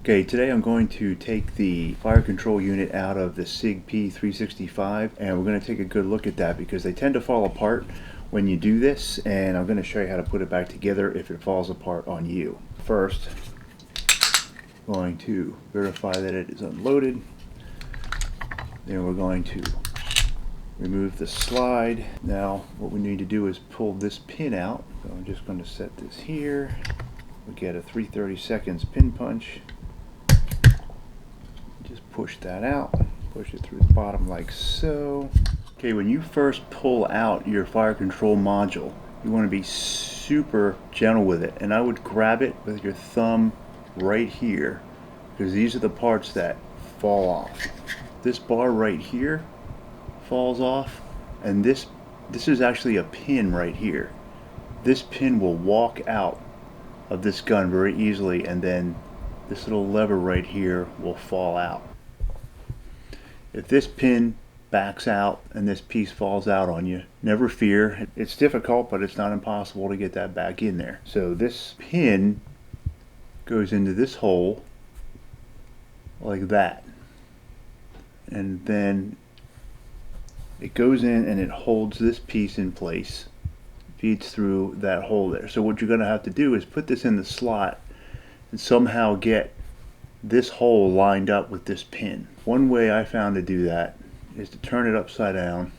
Okay, today I'm going to take the fire control unit out of the SIG P365 and we're going to take a good look at that because they tend to fall apart when you do this, and I'm going to show you how to put it back together if it falls apart on you. First, I'm going to verify that it is unloaded. Then we're going to remove the slide. Now what we need to do is pull this pin out. So I'm just going to set this here. We get a 3/32 pin punch. Just push that out, push it through the bottom like so. Okay, when you first pull out your fire control module, you want to be super gentle with it, and I would grab it with your thumb right here because these are the parts that fall off. This bar right here falls off, and this is actually a pin right here. This pin will walk out of this gun very easily, and then this little lever right here will fall out. If this pin backs out and this piece falls out on you, never fear. It's difficult, but it's not impossible to get that back in there. So this pin goes into this hole like that, and then it goes in and it holds this piece in place, feeds through that hole there. So what you're going to have to do is put this in the slot and somehow get this hole lined up with this pin. One way I found to do that is to turn it upside down,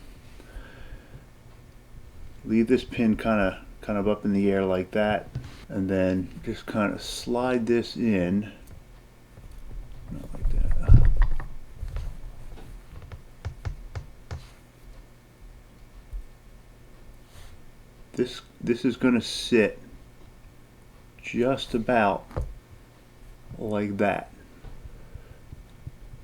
leave this pin kind of up in the air like that, and then just kind of slide this in, not like that. This is going to sit just about like that.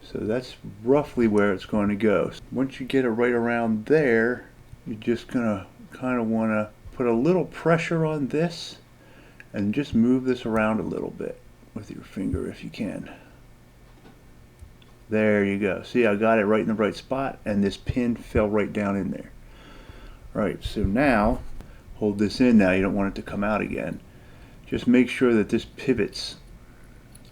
So that's roughly where it's going to go. Once you get it right around there, you're just going to kind of want to put a little pressure on this and just move this around a little bit with your finger if you can. There you go. See, I got it right in the right spot, and this pin fell right down in there. Right, so now hold this in. Now you don't want it to come out again. Just make sure that this pivots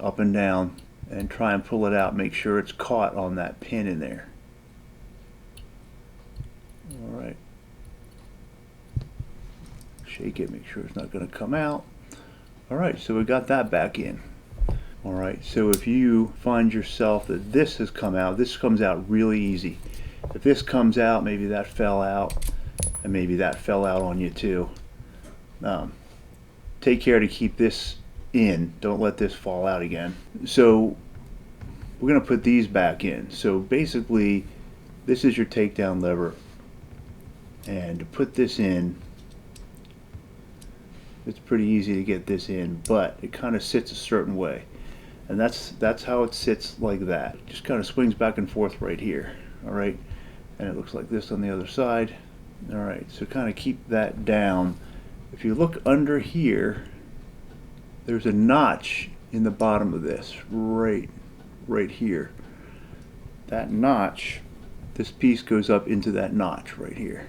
up and down and try and pull it out. Make sure it's caught on that pin in there. Alright. Shake it, make sure it's not going to come out. Alright, so we got that back in. Alright, so if you find yourself that this has come out, this comes out really easy. If this comes out, maybe that fell out, and maybe that fell out on you too. Take care to keep this in. Don't let this fall out again. So we're going to put these back in. So basically this is your takedown lever, and to put this in, it's pretty easy to get this in, but it kind of sits a certain way, and that's how it sits, like that. It just kind of swings back and forth right here. Alright, and it looks like this on the other side. Alright, so kind of keep that down. If you look under here, there's a notch in the bottom of this, right here. That notch, this piece goes up into that notch right here.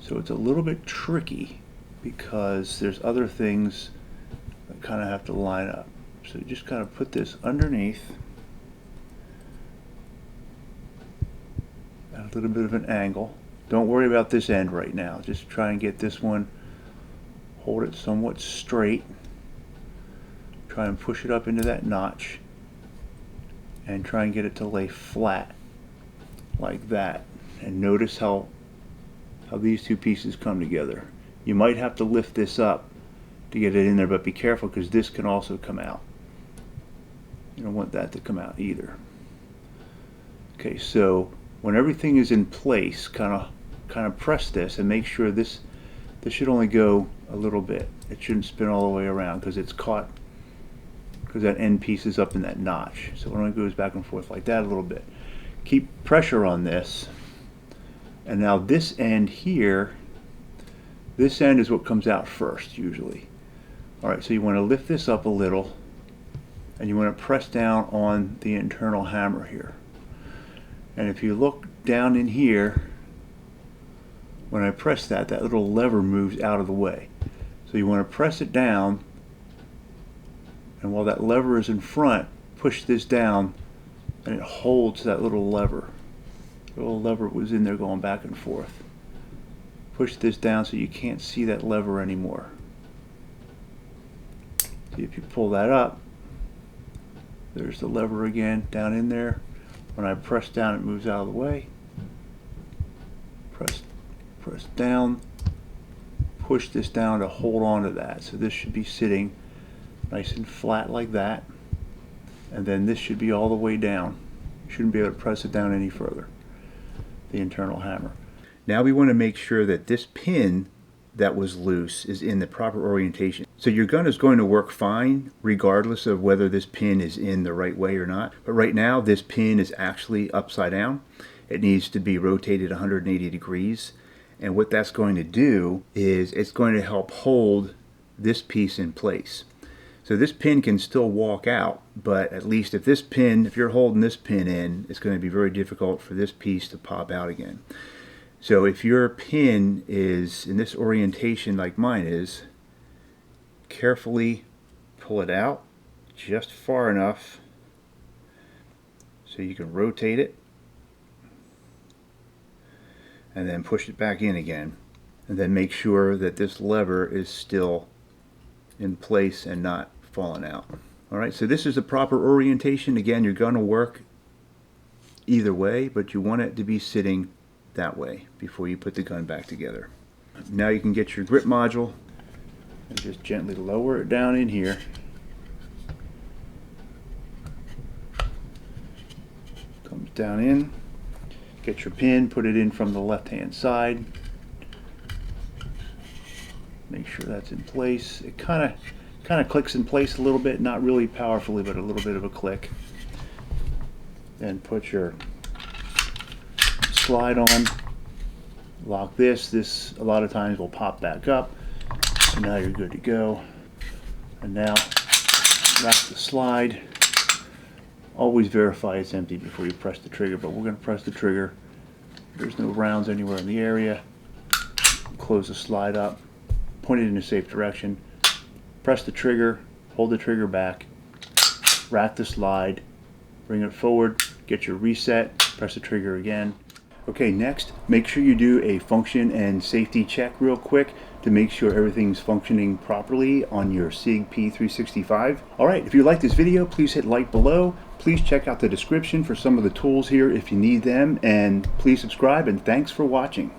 So it's a little bit tricky because there's other things that kind of have to line up. So you just kind of put this underneath at a little bit of an angle. Don't worry about this end right now. Just try and get this one, hold it somewhat straight, try and push it up into that notch, and try and get it to lay flat like that. And notice how these two pieces come together. You might have to lift this up to get it in there, but be careful because this can also come out. You don't want that to come out either. Okay, so when everything is in place, kind of press this and make sure this should only go a little bit. It shouldn't spin all the way around because it's caught, because that end piece is up in that notch. So it only goes back and forth like that a little bit. Keep pressure on this, and now this end here, this end is what comes out first usually. Alright, so you want to lift this up a little, and you want to press down on the internal hammer here. And if you look down in here, when I press that, that little lever moves out of the way. So you want to press it down And while that lever is in front, push this down and it holds that little lever. The little lever was in there going back and forth. Push this down so you can't see that lever anymore. See, if you pull that up, there's the lever again down in there. When I press down, it moves out of the way. Press down, push this down to hold on to that. So this should be sitting nice and flat like that. And then this should be all the way down. You shouldn't be able to press it down any further, the internal hammer. Now we want to make sure that this pin that was loose is in the proper orientation. So your gun is going to work fine regardless of whether this pin is in the right way or not. But right now this pin is actually upside down. It needs to be rotated 180 degrees. And what that's going to do is it's going to help hold this piece in place. So this pin can still walk out, but at least if you're holding this pin in, it's going to be very difficult for this piece to pop out again. So if your pin is in this orientation like mine is, carefully pull it out just far enough so you can rotate it and then push it back in again, and then make sure that this lever is still in place and not falling out. Alright, so this is the proper orientation. Again, you're going to work either way, but you want it to be sitting that way before you put the gun back together. Now you can get your grip module and just gently lower it down in here. Comes down in. Get your pin, put it in from the left hand side. Make sure that's in place. It kind of clicks in place a little bit, not really powerfully, but a little bit of a click. Then put your slide on, lock this a lot of times will pop back up, so now you're good to go. And now wrap the slide. Always verify it's empty before you press the trigger, but we're going to press the trigger. There's no rounds anywhere in the area. Close the slide up, point it in a safe direction, press the trigger, hold the trigger back, rack the slide, bring it forward, get your reset, press the trigger again. Okay, next, make sure you do a function and safety check real quick to make sure everything's functioning properly on your SIG P365. Alright, if you like this video, please hit like below. Please check out the description for some of the tools here if you need them, and please subscribe, and thanks for watching.